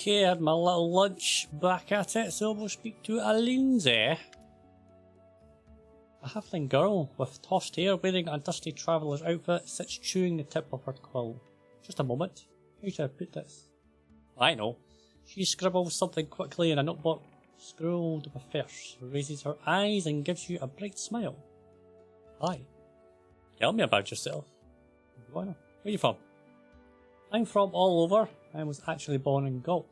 Okay, I had my little lunch, back at it, so we'll speak to a Linzi. A halfling girl with tossed hair wearing a dusty traveller's outfit sits chewing the tip of her quill. Just a moment, how should I put this? I know. She scribbles something quickly in a notebook, scrawled with verse, raises her eyes and gives you a bright smile. Hi. Tell me about yourself. Where are you from? I'm from all over. I was actually born in Gaul,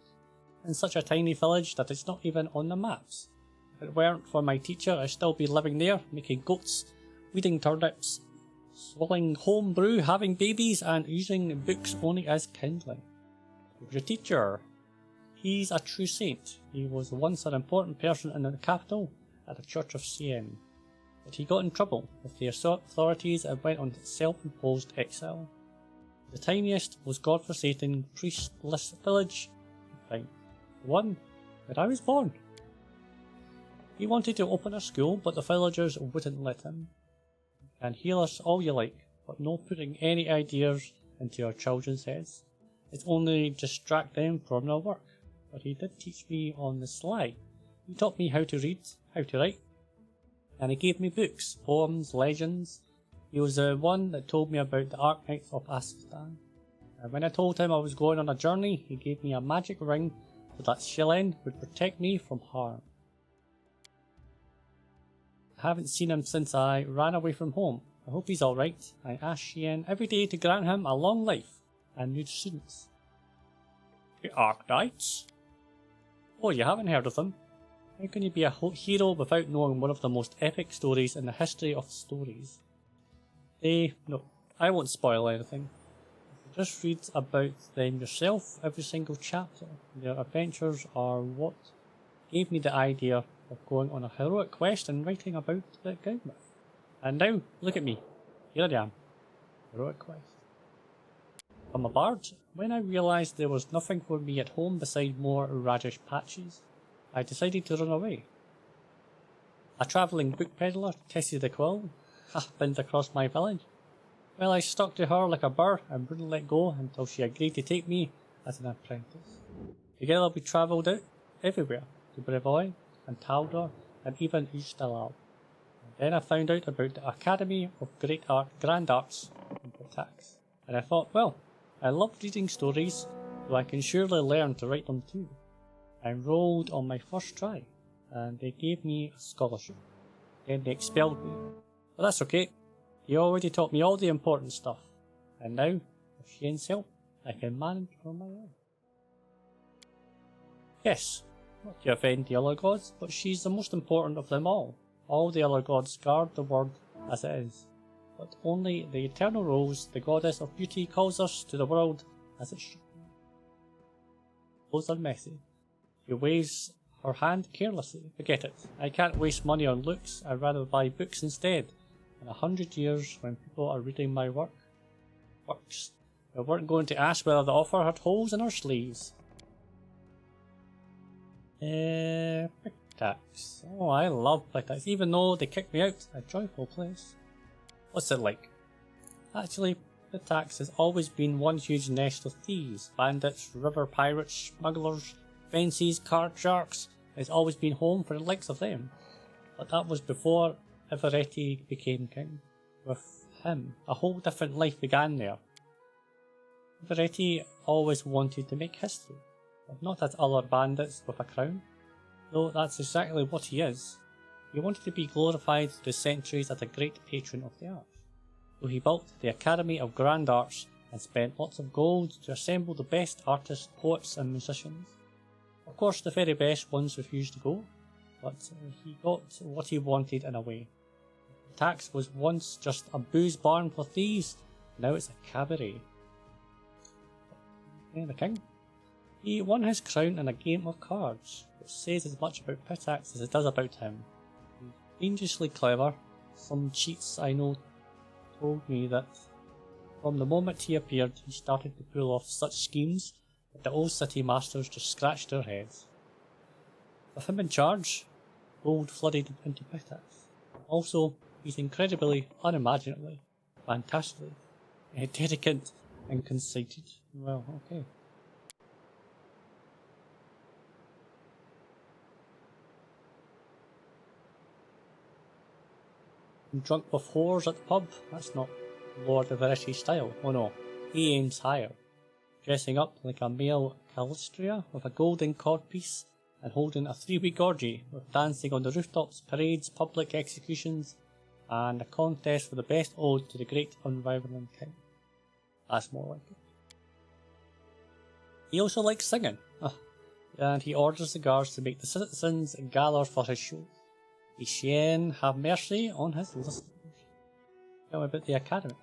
in such a tiny village that it's not even on the maps. If it weren't for my teacher, I'd still be living there, making goats, weeding turnips, swilling home brew, having babies, and using books only as kindling. Your teacher. He's a true saint. He was once an important person in the capital at the Church of Syn, but he got in trouble with the authorities and went on self-imposed exile. The tiniest was godforsaken, priestless village you find, the one where I was born. He wanted to open a school, but the villagers wouldn't let him. You can heal us all you like, but no putting any ideas into your children's heads. It's only distract them from their work. But he did teach me on the sly. He taught me how to read, how to write, and he gave me books, poems, legends. He was the one that told me about the Archknights of Asfstan. And when I told him I was going on a journey, he gave me a magic ring so that Shelen would protect me from harm. I haven't seen him since I ran away from home. I hope he's alright. I ask Shien every day to grant him a long life and new students. The Archknights? Oh, you haven't heard of them? How can you be a hero without knowing one of the most epic stories in the history of stories? No, I won't spoil anything. Just read about them yourself, every single chapter. Their adventures are what gave me the idea of going on a heroic quest and writing about the Gauntlet. And now, look at me. Here I am. Heroic quest. I'm a bard. When I realised there was nothing for me at home beside more radish patches, I decided to run away. A travelling book peddler, Tessie the Quill, happened across my village. Well, I stuck to her like a burr and wouldn't let go until she agreed to take me as an apprentice. Together we travelled out everywhere, to Brevoy and Taldor and even Ystalal. Then I found out about the Academy of Grand Arts in Pitax, and I thought, well, I love reading stories, so I can surely learn to write them too. I enrolled on my first try, and they gave me a scholarship. Then they expelled me. But that's okay. He already taught me all the important stuff, and now, with Shane's help, I can manage on my own. Yes, not to offend the other gods, but she's the most important of them all. All the other gods guard the world as it is, but only the eternal Rose, the goddess of beauty, calls us to the world as it should be. Those are messy. She waves her hand carelessly. Forget it. I can't waste money on looks. I'd rather buy books instead. In 100 years, when people are reading my works, they weren't going to ask whether the author had holes in her sleeves. Pitax. Oh, I love Pitax. Even though they kicked me out, a joyful place. What's it like? Actually, Pitax has always been one huge nest of thieves, bandits, river pirates, smugglers, fences, card sharks. It's always been home for the likes of them. But that was before Everetti became king. With him, a whole different life began there. Everetti always wanted to make history, but not as other bandits with a crown. Though that's exactly what he is. He wanted to be glorified through the centuries as a great patron of the arts. So he built the Academy of Grand Arts and spent lots of gold to assemble the best artists, poets and musicians. Of course the very best ones refused to go, but he got what he wanted in a way. Pitax was once just a booze barn for thieves, now it's a cabaret. The king? He won his crown in a game of cards, which says as much about Pitax as it does about him. He's dangerously clever. Some cheats I know told me that from the moment he appeared he started to pull off such schemes that the old city masters just scratched their heads. With him in charge, gold flooded into Pitax. Also, he's incredibly, unimaginably, fantastically, delicate and conceited. Well, okay. drunk with whores at the pub? That's not Lord of Verity's style. Oh no, he aims higher. Dressing up like a male Calistria with a golden codpiece and holding a 3-week orgy with dancing on the rooftops, parades, public executions, and a contest for the best ode to the great unrivaled king. That's more like it. He also likes singing, and he orders the guards to make the citizens gather for his show. He shan't have mercy on his listeners. Tell me about the academy.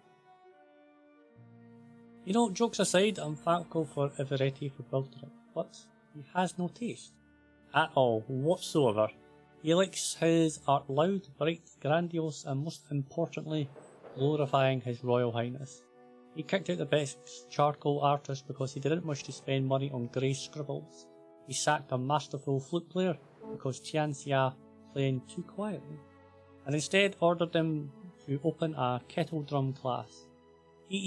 You know, jokes aside, I'm thankful for Everetti for building it, but he has no taste. At all, whatsoever. He likes his art loud, bright, grandiose, and most importantly, glorifying his Royal Highness. He kicked out the best charcoal artist because he didn't wish to spend money on grey scribbles. He sacked a masterful flute player because Tianxia playing too quietly, and instead ordered them to open a kettle drum class. He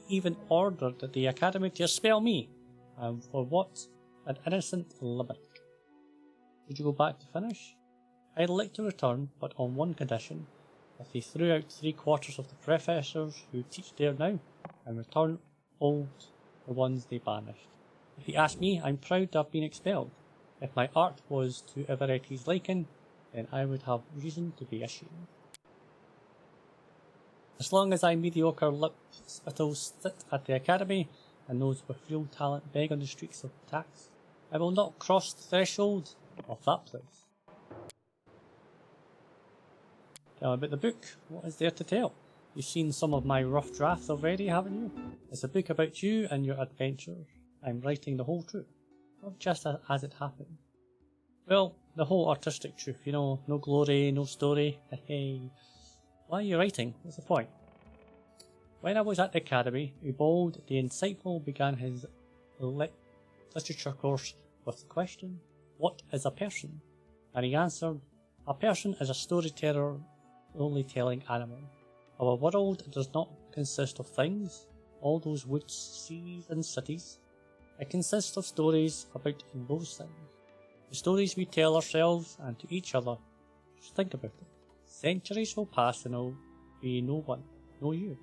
even ordered the academy to expel me, and for what? An innocent limerick. Did you go back to finish? I'd like to return, but on one condition. If they threw out 3/4 of the professors who teach there now, and return all the ones they banished. If you ask me, I'm proud to have been expelled. If my art was to Everetti's liking, then I would have reason to be ashamed. As long as I mediocre lip spittles sit at the academy, and those with real talent beg on the streets of tax, I will not cross the threshold of that place. Tell me about the book. What is there to tell? You've seen some of my rough drafts already, haven't you? It's a book about you and your adventures. I'm writing the whole truth, not just as it happened. Well, the whole artistic truth, you know, no glory, no story. Hey, why are you writing? What's the point? When I was at the academy, Ubold the Insightful began his literature course with the question, what is a person? And he answered, a person is a storyteller only telling animal. Our world does not consist of things, all those woods, seas and cities. It consists of stories about those things. The stories we tell ourselves and to each other. Just think about it. Centuries will pass and there will be no one, no you.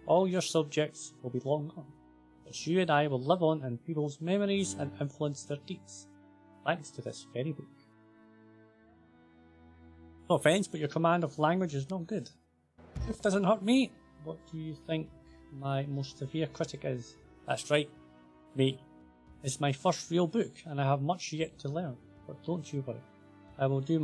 All your subjects will be long gone, but you and I will live on in people's memories and influence their deeds, thanks to this very book. No offence, but your command of language is not good. Truth doesn't hurt me. What do you think my most severe critic is? That's right, mate. It's my first real book, and I have much yet to learn. But don't you worry. I will do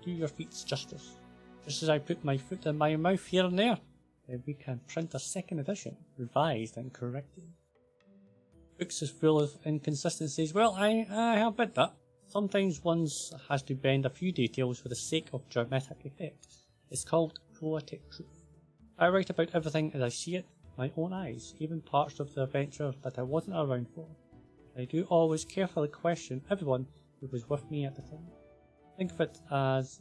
your feats justice. Just as I put my foot in my mouth here and there, then we can print a second edition, revised and corrected. Books is full of inconsistencies. Well, I have admit that. Sometimes one has to bend a few details for the sake of dramatic effect. It's called poetic truth. I write about everything as I see it, my own eyes, even parts of the adventure that I wasn't around for. I do always carefully question everyone who was with me at the time. Think of it as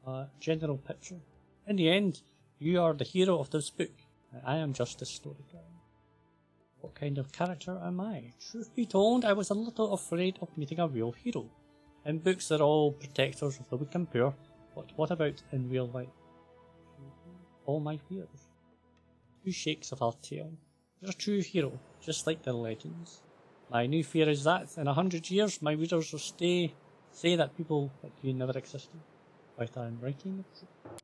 a general picture. In the end, you are the hero of this book, and I am just a storyteller. What kind of character am I? Truth be told, I was a little afraid of meeting a real hero. In books they're all protectors of the weak and poor, but what about in real life? All my fears. 2 shakes of our tail. You're a true hero, just like the legends. My new fear is that in 100 years my readers will say that people like you never existed, but I'm writing the truth.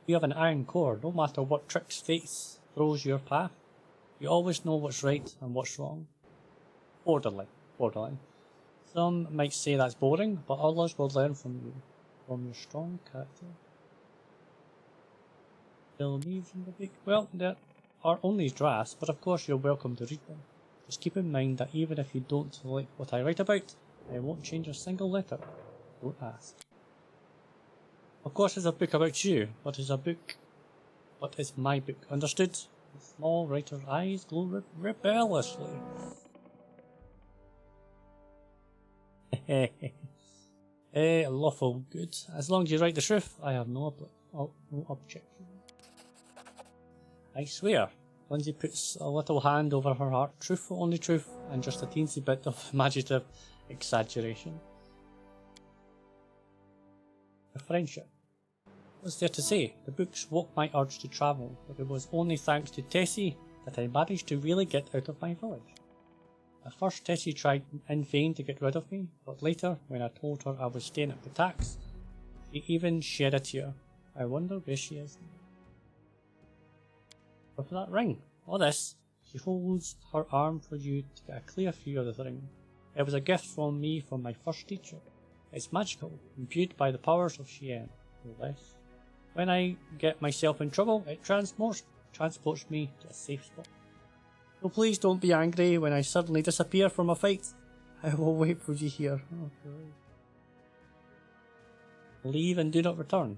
You have an iron core, no matter what tricks fate throws your path. You always know what's right and what's wrong. Borderline. Some might say that's boring, but others will learn from you, from your strong character. Still leaves in the book. Well, there are only drafts, but of course you're welcome to read them. Just keep in mind that even if you don't like what I write about, I won't change a single letter. Don't ask. Of course it's a book about you, but it's a book. What is my book? Understood? The small writer's eyes glow rebelliously. Lawful good. As long as you write the truth, I have no objection. I swear. Linzi puts a little hand over her heart. Truth, only truth, and just a teensy bit of imaginative exaggeration. of friendship. What's there to say? The books woke my urge to travel, but it was only thanks to Tessie that I managed to really get out of my village. At first Tessie tried in vain to get rid of me, but later, when I told her I was staying at the tax, she even shed a tear. I wonder where she is. But for that ring, all this, she holds her arm for you to get a clear view of the ring. It was a gift from me from my first teacher. It's magical, imbued by the powers of Chien, no less. When I get myself in trouble, it transports me to a safe spot. So please don't be angry when I suddenly disappear from a fight. I will wait for you here. Oh, God. Leave and do not return.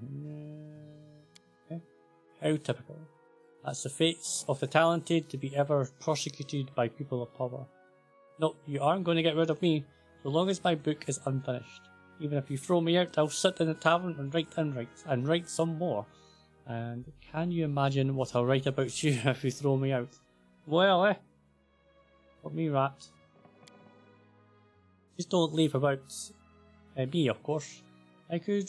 Okay. How typical. That's the fates of the talented to be ever persecuted by people of power. No, you aren't going to get rid of me, so long as my book is unfinished. Even if you throw me out, I'll sit in the tavern and write some more. And can you imagine what I'll write about you if you throw me out? Well, got me wrapped. Just don't leave about me, of course. I could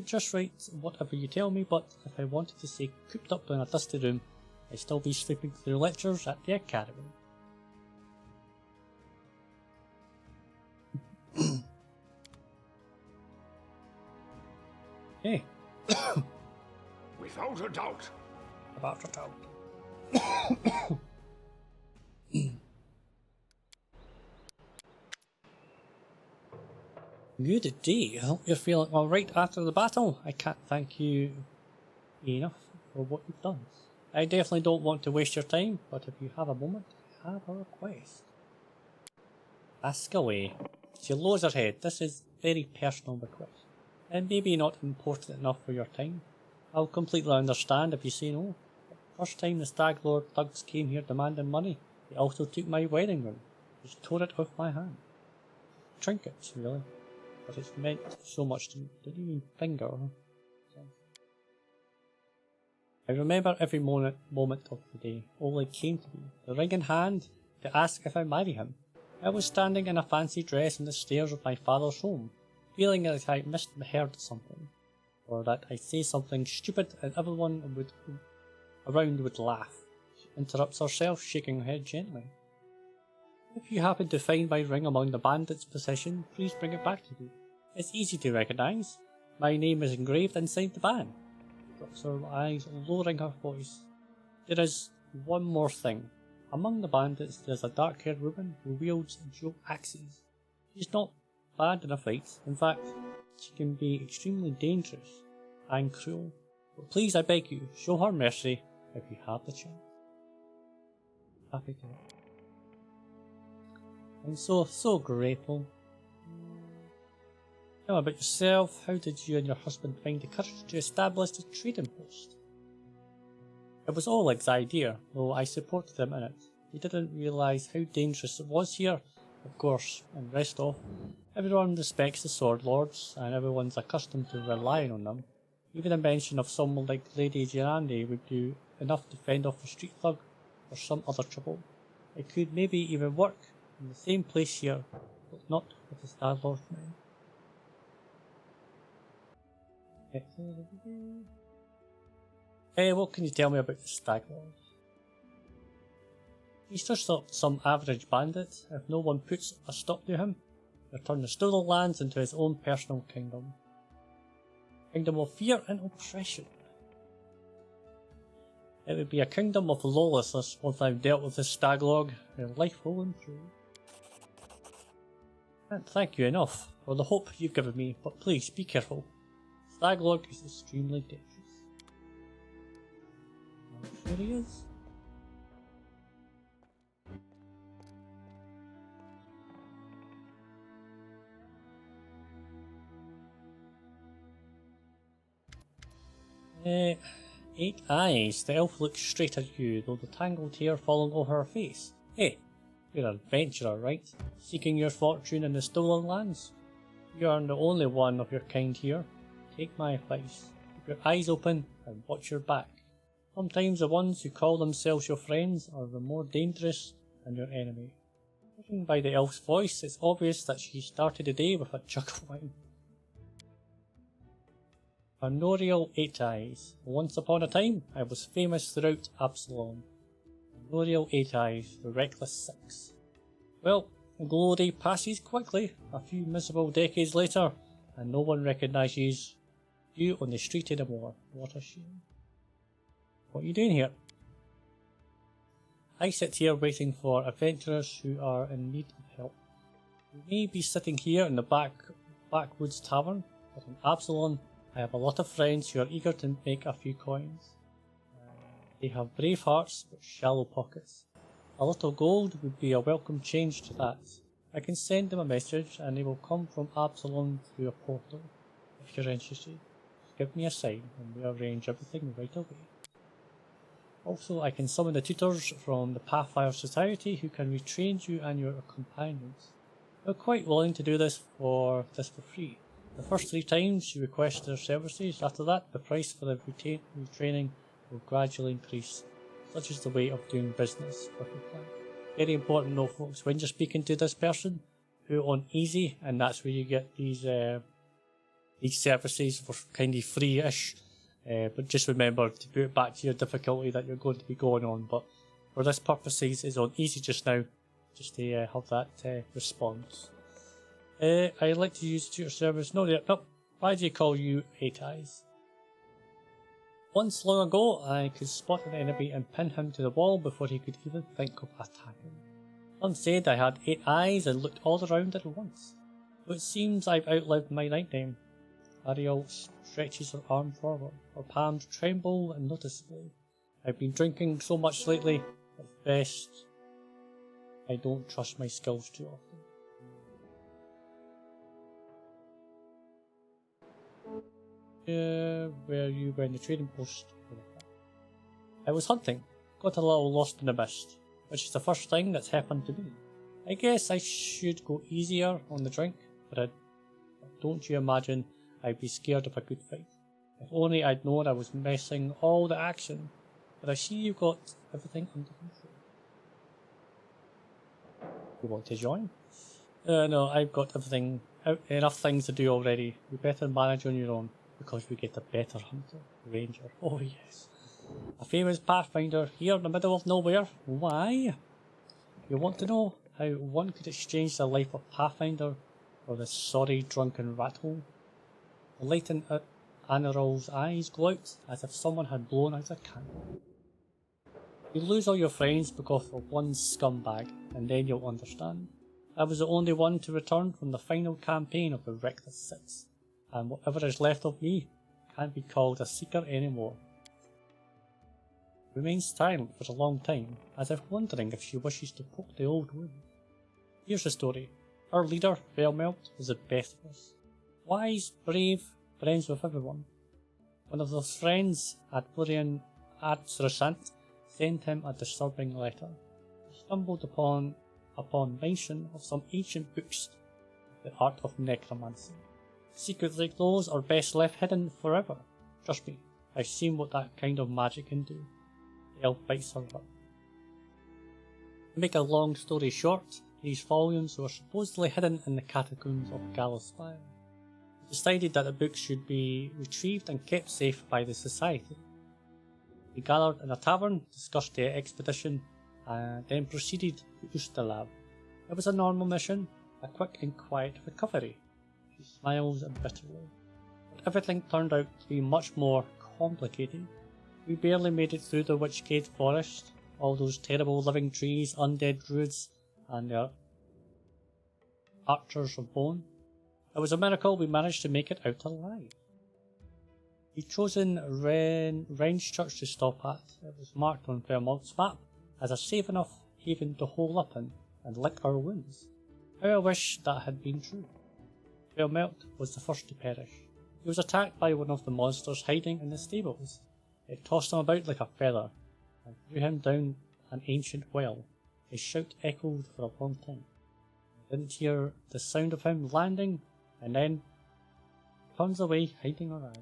just write whatever you tell me, but if I wanted to stay cooped up in a dusty room, I'd still be sleeping through lectures at the academy. Hey. Without a doubt. Without a doubt. Good day. I hope you're feeling alright after the battle. I can't thank you enough for what you've done. I definitely don't want to waste your time, but if you have a moment, I have a request. Ask away. She lowers her head. This is a very personal request, and maybe not important enough for your time. I'll completely understand if you say no. But the first time the Stag Lord thugs came here demanding money, they also took my wedding ring. Just tore it off my hand. Trinkets, really. But it's meant so much to me. Didn't even finger. I remember every moment of the day. Oleg came to me, the ring in hand, to ask if I'd marry him. I was standing in a fancy dress on the stairs of my father's home, feeling that I misheard something, or that I'd say something stupid and everyone around would laugh. She interrupts herself, shaking her head gently. If you happen to find my ring among the bandits' possession, please bring it back to me. It's easy to recognise. My name is engraved inside the band. She drops her eyes, lowering her voice. There is one more thing. Among the bandits, there's a dark-haired woman who wields dual axes. She's not bad in a fight. In fact, she can be extremely dangerous and cruel. But please, I beg you, show her mercy if you have the chance. Happy to help. I'm so grateful. Tell me about yourself. How did you and your husband find the courage to establish the trading post? It was Oleg's idea, though I supported him in it. He didn't realise how dangerous it was here, of course, and rest off. Everyone respects the sword lords, and everyone's accustomed to relying on them. Even a mention of someone like Lady Girandi would do enough to fend off a street thug or some other trouble. It could maybe even work in the same place here, but not with the Star Lord men. Hey, what can you tell me about the Stag Lord? He's just some average bandit. If no one puts a stop to him, he'll turn the stolen lands into his own personal kingdom. Kingdom of fear and oppression. It would be a kingdom of lawlessness once I've dealt with this Stag Lord, and life will improve. Can't thank you enough for the hope you've given me, but please be careful. Stag Lord is extremely dangerous. There he is. Eight eyes. The elf looks straight at you, though the tangled hair falling over her face. Hey, you're an adventurer, right? Seeking your fortune in the stolen lands? You aren't the only one of your kind here. Take my advice. Keep your eyes open and watch your back. Sometimes the ones who call themselves your friends are the more dangerous than your enemy. Judging by the elf's voice, it's obvious that she started the day with a jug of wine. Arnorial 8 Eyes. Once upon a time, I was famous throughout Absalom. Arnorial 8 Eyes, the Reckless 6. Well, the glory passes quickly, a few miserable decades later, and no one recognises you on the street anymore. What a shame. What are you doing here? I sit here waiting for adventurers who are in need of help. You may be sitting here in the backwoods tavern, but in Absalom I have a lot of friends who are eager to make a few coins. They have brave hearts but shallow pockets. A little gold would be a welcome change to that. I can send them a message and they will come from Absalom through a portal. If you're interested, just give me a sign and we'll arrange everything right away. Also, I can summon the tutors from the Pathfinder Society who can retrain you and your companions. We're quite willing to do this for free. The first 3 times you request their services, after that the price for the retraining will gradually increase. Such is the way of doing business with the plan. Very important though folks, when you're speaking to this person, put on easy, and that's where you get these services for kind of free-ish. But just remember to put it back to your difficulty that you're going to be going on. But for this purposes, it's on easy just now, just to have that response. I like to use tutor service. No, why do you call you 8 Eyes? Once long ago, I could spot an enemy and pin him to the wall before he could even think of attacking. Some said I had 8 eyes and looked all around at once. But it seems I've outlived my nickname. Ariel stretches her arm forward. Her palms tremble unnoticeably. I've been drinking so much lately, at best, I don't trust my skills too often. Where you were in the trading post? I was hunting. Got a little lost in the mist, which is the first thing that's happened to me. I guess I should go easier on the drink, but don't you imagine I'd be scared of a good fight. If only I'd known I was missing all the action, but I see you've got everything under control. You want to join? No, I've got everything, enough things to do already. You better manage on your own, because we get a better hunter, ranger. Oh yes. A famous Pathfinder here in the middle of nowhere. Why? You want to know how one could exchange the life of Pathfinder for the sorry drunken rat hole? The light in Anirol's eyes glow out as if someone had blown out a candle. You lose all your friends because of one scumbag, and then you'll understand. I was the only one to return from the final campaign of the Reckless 6, and whatever is left of me can't be called a seeker anymore. Remains silent for a long time, as if wondering if she wishes to poke the old wound. Here's the story. Our leader, Belmelt, was the best of us. Wise, brave, friends with everyone. One of those friends at Glorian Adstrasant sent him a disturbing letter. He stumbled upon mention of some ancient books, the art of necromancy. Secrets like those are best left hidden forever. Trust me, I've seen what that kind of magic can do. The elf bites her lip. To make a long story short, these volumes were supposedly hidden in the catacombs of Gallowspire. He decided that the books should be retrieved and kept safe by the Society. We gathered in a tavern, discussed the expedition, and then proceeded to Ustalab. It was a normal mission, a quick and quiet recovery. She smiles bitterly. But everything turned out to be much more complicated. We barely made it through the Witchgate Forest, all those terrible living trees, undead druids, and their archers of bone. It was a miracle we managed to make it out alive. We'd chosen Wren's Church to stop at. It was marked on Fairmont's map as a safe enough haven to hole up in and lick our wounds. How I wish that had been true. Fairmont was the first to perish. He was attacked by one of the monsters hiding in the stables. It tossed him about like a feather and threw him down an ancient well. His shout echoed for a long time. I didn't hear the sound of him landing, and then he turns away, hiding around.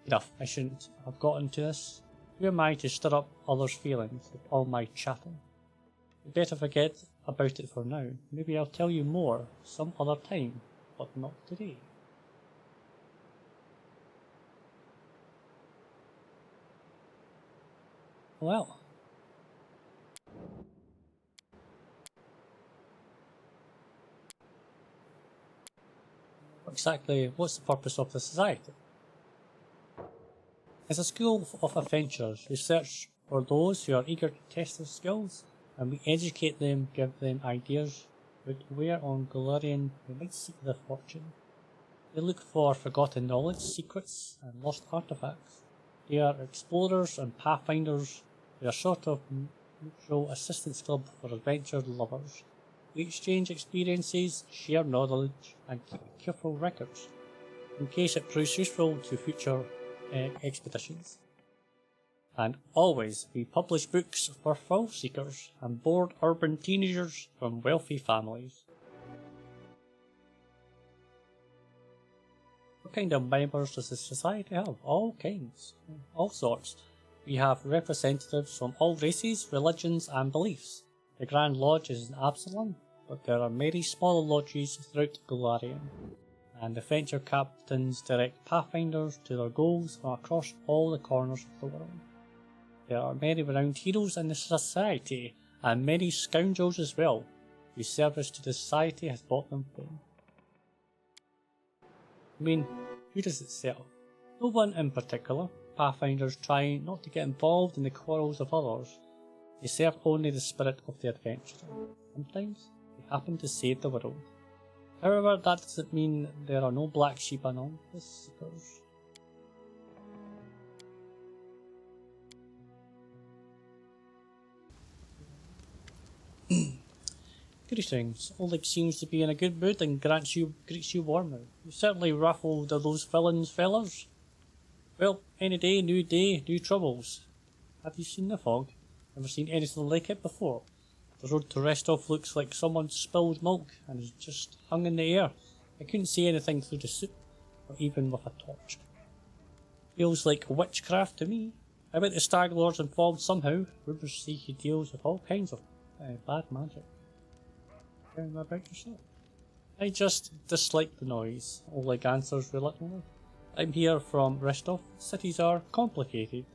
Enough, I shouldn't have got into this. Who am I to stir up others' feelings with all my chatting? You better forget about it for now. Maybe I'll tell you more some other time, but not today. Well. Exactly, what's the purpose of the society? It's a school of adventurers who search for those who are eager to test their skills, and we educate them, give them ideas about where on Glorian they might seek their fortune. They look for forgotten knowledge, secrets, and lost artifacts. They are explorers and pathfinders. They are sort of neutral assistance club for adventure lovers. We exchange experiences, share knowledge, and keep careful records, in case it proves useful to future expeditions. And always, we publish books for thrill seekers and bored urban teenagers from wealthy families. What kind of members does the society have? All kinds, all sorts. We have representatives from all races, religions, and beliefs. The Grand Lodge is in Absalom, but there are many smaller lodges throughout Glorian, and the adventure captains direct pathfinders to their goals from across all the corners of the world. There are many renowned heroes in the society, and many scoundrels as well, whose service to the society has brought them fame. I mean, who does it serve? No one in particular. Pathfinders try not to get involved in the quarrels of others. They serve only the spirit of the adventurer. Sometimes they happen to save the world. However, that doesn't mean there are no black sheep among the seekers. Greetings. Oleg seems to be in a good mood and greets you warmly. You certainly ruffled those villains, fellas. Well, any day, new troubles. Have you seen the fog? Never seen anything like it before. The road to Restov looks like someone spilled milk and is just hung in the air. I couldn't see anything through the soup, or even with a torch. Feels like witchcraft to me. I bet the Stag Lord's involved somehow. Rumours say he deals with all kinds of bad magic. Tell me about yourself. I just dislike the noise, Oleg answers reluctantly. I'm here from Restov. Cities are complicated.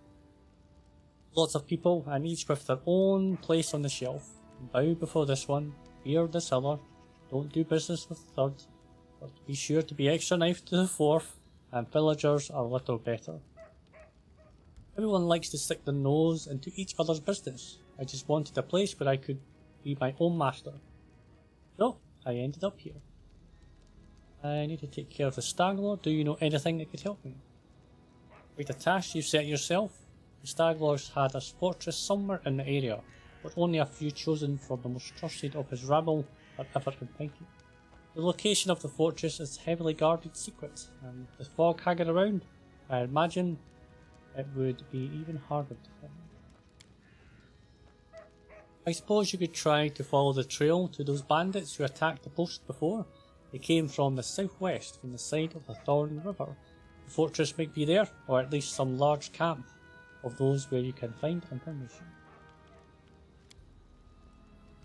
Lots of people, and each with their own place on the shelf. Bow before this one, fear this other, don't do business with the third, but be sure to be extra nice to the fourth, and villagers are a little better. Everyone likes to stick their nose into each other's business. I just wanted a place where I could be my own master. So, I ended up here. I need to take care of the Stag Lord. Do you know anything that could help me? Quite a task you set yourself. The Stag Lord's had a fortress somewhere in the area, but only a few chosen from the most trusted of his rabble are ever confined. The location of the fortress is heavily guarded secret, and with the fog hanging around, I imagine it would be even harder to find. I suppose you could try to follow the trail to those bandits who attacked the post before. They came from the southwest, from the side of the Thorn River. The fortress might be there, or at least some large camp of those where you can find information.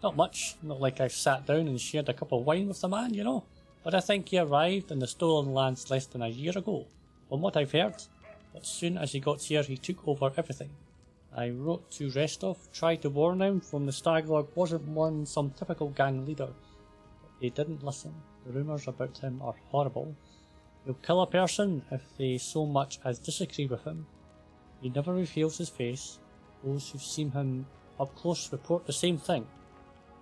Not much, not like I've sat down and shared a cup of wine with the man, you know, but I think he arrived in the stolen lands less than a year ago, from what I've heard. But soon as he got here, he took over everything. I wrote to Restov, tried to warn him from the Stag Lord wasn't some typical gang leader. But they didn't listen. The rumours about him are horrible. He'll kill a person if they so much as disagree with him. He never reveals his face. Those who've seen him up close report the same thing.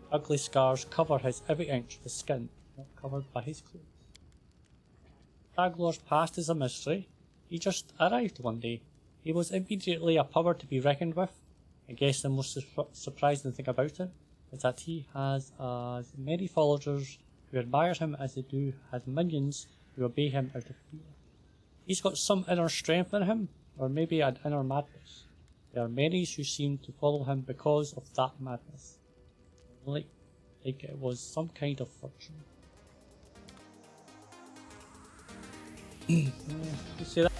The ugly scars cover his every inch of his skin, not covered by his clothes. Stag Lord's past is a mystery. He just arrived one day. He was immediately a power to be reckoned with. I guess the most surprising thing about him is that he has as many followers who admire him as they do his minions who obey him out of fear. He's got some inner strength in him, or maybe an inner madness. There are many who seem to follow him because of that madness. Like it was some kind of fortune. You see that?